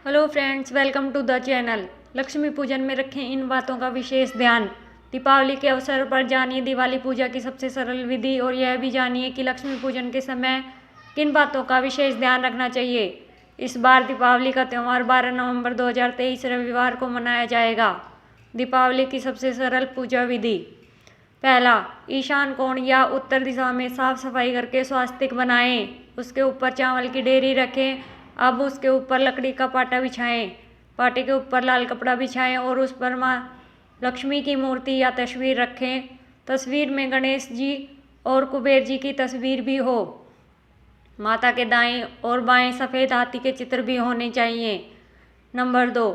Hello friends, welcome to the channel. Lakshmi पूजन में रखें इन बातों का विशेष ध्यान। दीपावली के अवसर पर जानिए दिवाली पूजा की सबसे सरल विधि और यह भी जानिए कि लक्ष्मी पूजन के समय किन बातों का विशेष ध्यान रखना चाहिए। इस बार दीपावली का त्यौहार 12 नवंबर 2023 रविवार को मनाया जाएगा। दीपावली की सबसे सरल पूजा विधि। पहला, ईशान कोण या उत्तर दिशा में साफ सफाई करके स्वास्तिक बनाएं। उसके ऊपर चावल की डेरी रखें। अब उसके ऊपर लकड़ी का पाटा बिछाएं। पाटे के ऊपर लाल कपड़ा बिछाएं और उस पर माँ लक्ष्मी की मूर्ति या तस्वीर रखें। तस्वीर में गणेश जी और कुबेर जी की तस्वीर भी हो। माता के दाएं और बाएं सफ़ेद हाथी के चित्र भी होने चाहिए। नंबर 2,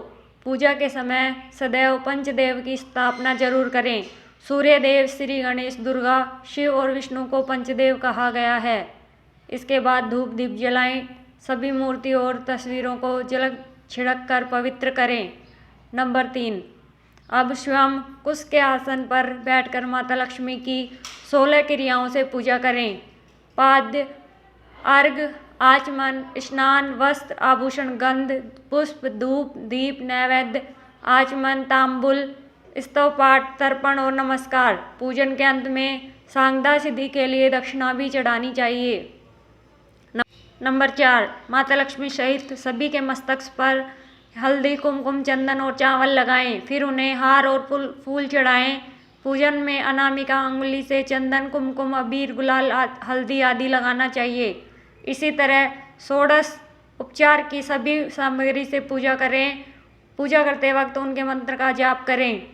पूजा के समय सदैव पंचदेव की स्थापना जरूर करें। सूर्य देव, श्री गणेश, दुर्गा, शिव और विष्णु को पंचदेव कहा गया है। इसके बाद धूप दीप जलाएं। सभी मूर्ति और तस्वीरों को जल छिड़क कर पवित्र करें। नंबर 3, अब स्वयं कुश के आसन पर बैठकर माता लक्ष्मी की 16 क्रियाओं से पूजा करें। पाद्य, अर्घ, आचमन, स्नान, वस्त्र, आभूषण, गंध, पुष्प, धूप, दीप, नैवेद्य, आचमन, तांबुल, स्तव पाठ, तर्पण और नमस्कार। पूजन के अंत में सांगदा सिद्धि के लिए दक्षिणा भी चढ़ानी चाहिए। नंबर 4, माता लक्ष्मी सहित सभी के मस्तक पर हल्दी, कुमकुम, चंदन और चावल लगाएं। फिर उन्हें हार और फूल चढ़ाएं। पूजन में अनामिका अंगुली से चंदन, कुमकुम, अबीर, गुलाल, हल्दी आदि लगाना चाहिए। इसी तरह षोडश उपचार की सभी सामग्री से पूजा करें। पूजा करते वक्त उनके मंत्र का जाप करें।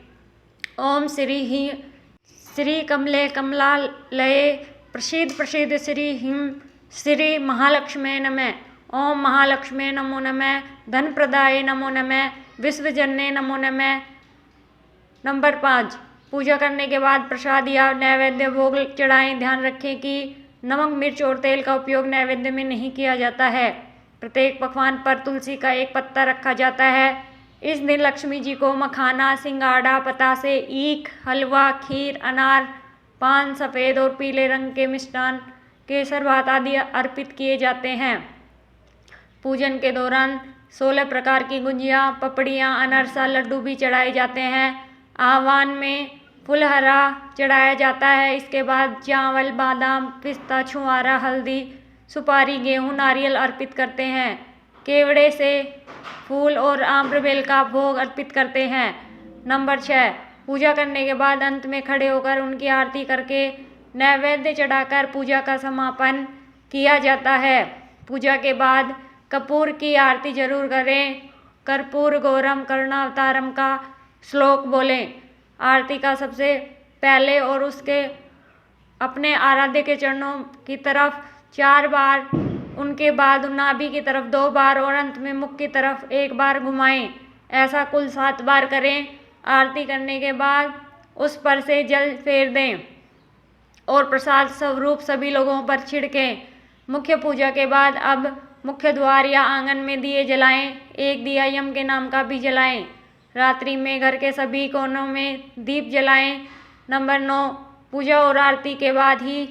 ओम श्री कमले कमलालये प्रसीद प्रसीद श्री हिम श्री महालक्ष्मी नमः। ओम महालक्ष्मी नमो नमः। धन प्रदाय नमो नमः। विश्वजन्य नमो नमः। नंबर 5, पूजा करने के बाद प्रसाद या नैवेद्य भोग चढ़ाएं। ध्यान रखें कि नमक, मिर्च और तेल का उपयोग नैवेद्य में नहीं किया जाता है। प्रत्येक पकवान पर तुलसी का एक पत्ता रखा जाता है। इस दिन लक्ष्मी जी को मखाना, सिंगाड़ा, पतासे, ईख, हलवा, खीर, अनार, पान, सफ़ेद और पीले रंग के मिष्ठान, केसर भात आदि अर्पित किए जाते हैं। पूजन के दौरान 16 प्रकार की गुंजियाँ, पपड़ियाँ, अनरसा, लड्डू भी चढ़ाए जाते हैं। आह्वान में फुलहरा चढ़ाया जाता है। इसके बाद चावल, बादाम, पिस्ता, छुआरा, हल्दी, सुपारी, गेहूँ, नारियल अर्पित करते हैं। केवड़े से फूल और आम्रबेल का भोग अर्पित करते हैं। नंबर 6, पूजा करने के बाद अंत में खड़े होकर उनकी आरती करके नैवेद्य चढ़ाकर पूजा का समापन किया जाता है। पूजा के बाद कपूर की आरती जरूर करें। कर्पूर गौरम करुणावतारम का श्लोक बोलें। आरती का सबसे पहले और उसके अपने आराध्य के चरणों की तरफ 4 बार, उनके बाद नाभि की तरफ 2 बार और अंत में मुख की तरफ 1 बार घुमाएं। ऐसा कुल 7 बार करें। आरती करने के बाद उस पर से जल फेर दें और प्रसाद स्वरूप सभी लोगों पर छिड़कें। मुख्य पूजा के बाद अब मुख्य द्वार या आंगन में दिए जलाएं। एक दिया यम के नाम का भी जलाएं। रात्रि में घर के सभी कोनों में दीप जलाएं। नंबर 9, पूजा और आरती के बाद ही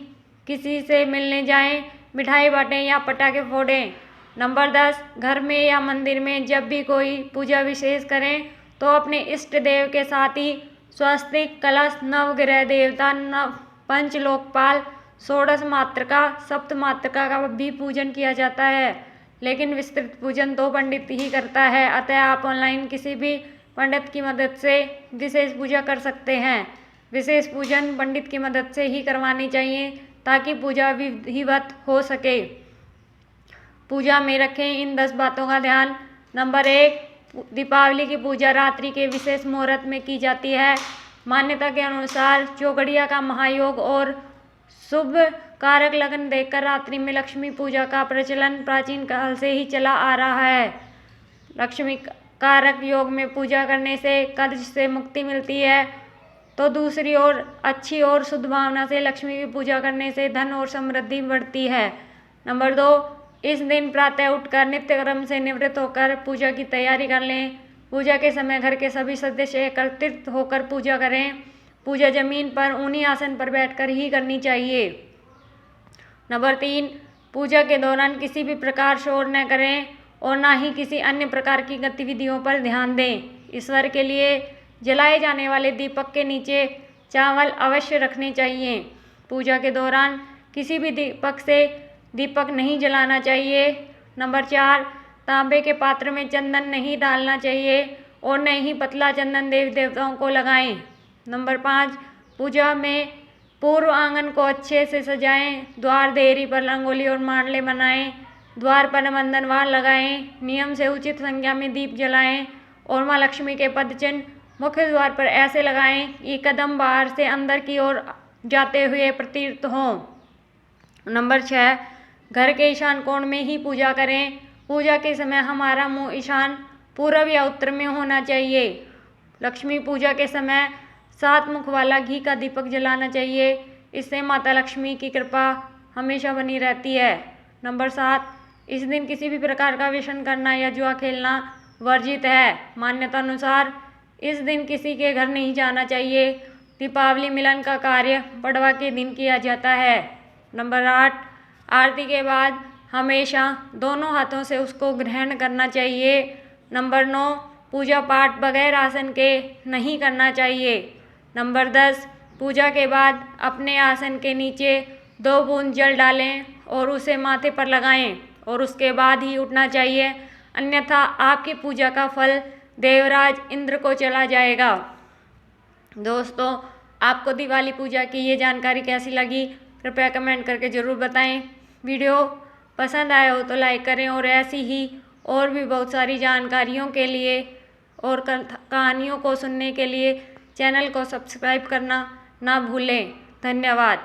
किसी से मिलने जाएं, मिठाई बांटें या पटाखे फोड़ें। नंबर 10, घर में या मंदिर में जब भी कोई पूजा विशेष करें तो अपने इष्ट देव के साथ ही स्वस्तिक, कलश, नवग्रह देवता, पंच लोकपाल, षोडश मातृका, सप्त मातृका का भी पूजन किया जाता है। लेकिन विस्तृत पूजन तो पंडित ही करता है। अतः आप ऑनलाइन किसी भी पंडित की मदद से विशेष पूजा कर सकते हैं। विशेष पूजन पंडित की मदद से ही करवानी चाहिए ताकि पूजा विधिवत हो सके। पूजा में रखें इन 10 बातों का ध्यान। नंबर 1, दीपावली की पूजा रात्रि के विशेष मुहूर्त में की जाती है। मान्यता के अनुसार चौघड़िया का महायोग और शुभ कारक लगन देखकर रात्रि में लक्ष्मी पूजा का प्रचलन प्राचीन काल से ही चला आ रहा है। लक्ष्मी कारक योग में पूजा करने से कर्ज से मुक्ति मिलती है, तो दूसरी ओर अच्छी और शुद्ध भावना से लक्ष्मी की पूजा करने से धन और समृद्धि बढ़ती है। नंबर 2, इस दिन प्रातः उठकर नित्य क्रम से निवृत्त होकर पूजा की तैयारी कर लें। पूजा के समय घर के सभी सदस्य एकत्रित होकर पूजा करें। पूजा जमीन पर ऊनी आसन पर बैठकर ही करनी चाहिए। नंबर 3, पूजा के दौरान किसी भी प्रकार शोर न करें और ना ही किसी अन्य प्रकार की गतिविधियों पर ध्यान दें। ईश्वर के लिए जलाए जाने वाले दीपक के नीचे चावल अवश्य रखने चाहिए। पूजा के दौरान किसी भी दीपक नहीं जलाना चाहिए। नंबर 4, तांबे के पात्र में चंदन नहीं डालना चाहिए और न ही पतला चंदन देवी देवताओं को लगाएं। नंबर 5, पूजा में पूर्व आंगन को अच्छे से सजाएं। द्वार देहरी पर रंगोली और मांडले बनाएं। द्वार पर बंधनवार लगाएं। नियम से उचित संख्या में दीप जलाएं और माँ लक्ष्मी के पद चिन्ह मुख्य द्वार पर ऐसे लगाएं कि कदम बाहर से अंदर की ओर जाते हुए प्रतीत हों। नंबर 6, घर के ईशान कोण में ही पूजा करें। पूजा के समय हमारा मुंह ईशान, पूर्व या उत्तर में होना चाहिए। लक्ष्मी पूजा के समय 7 मुख वाला घी का दीपक जलाना चाहिए। इससे माता लक्ष्मी की कृपा हमेशा बनी रहती है। नंबर 7, इस दिन किसी भी प्रकार का व्यसन करना या जुआ खेलना वर्जित है। मान्यता अनुसार इस दिन किसी के घर नहीं जाना चाहिए। दीपावली मिलन का कार्य पड़वा के दिन किया जाता है। नंबर 8, आरती के बाद हमेशा दोनों हाथों से उसको ग्रहण करना चाहिए। नंबर 9, पूजा पाठ बगैर आसन के नहीं करना चाहिए। नंबर 10, पूजा के बाद अपने आसन के नीचे 2 बूंद जल डालें और उसे माथे पर लगाएं और उसके बाद ही उठना चाहिए, अन्यथा आपकी पूजा का फल देवराज इंद्र को चला जाएगा। दोस्तों, आपको दिवाली पूजा की ये जानकारी कैसी लगी कृपया कमेंट करके ज़रूर बताएं। वीडियो पसंद आए हो तो लाइक करें और ऐसी ही और भी बहुत सारी जानकारियों के लिए और कहानियों को सुनने के लिए चैनल को सब्सक्राइब करना ना भूलें। धन्यवाद।